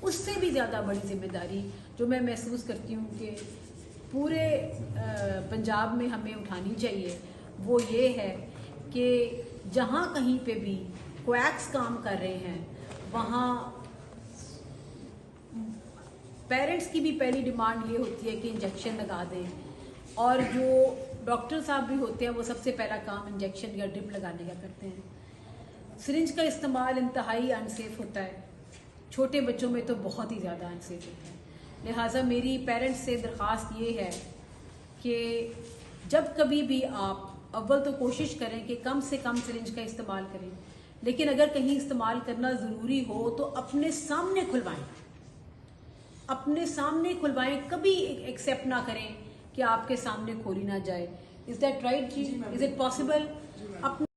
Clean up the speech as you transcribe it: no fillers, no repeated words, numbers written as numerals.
उससे भी ज़्यादा बड़ी जिम्मेदारी जो मैं महसूस करती हूँ कि पूरे पंजाब में हमें उठानी चाहिए, वो ये है कि जहाँ कहीं पे भी क्वैक्स काम कर रहे हैं वहाँ पेरेंट्स की भी पहली डिमांड ये होती है कि इंजेक्शन लगा दें, और जो डॉक्टर साहब भी होते हैं वो सबसे पहला काम इंजेक्शन या ड्रिप लगाने का करते हैं। सिरिंज का इस्तेमाल इंतहाई अनसेफ होता है, छोटे बच्चों में तो बहुत ही ज़्यादा अनसेफ होता है। लिहाजा मेरी पेरेंट्स से दरख्वास्त ये है कि जब कभी भी आप अव्वल तो कोशिश करें कि कम से कम सिरिंज का इस्तेमाल करें, लेकिन अगर कहीं इस्तेमाल करना ज़रूरी हो तो अपने सामने खुलवाएं, अपने सामने खुलवाएं, कभी एक्सेप्ट ना करें कि आपके सामने खोली ना जाए। इज दैट राइट जी? Is it possible?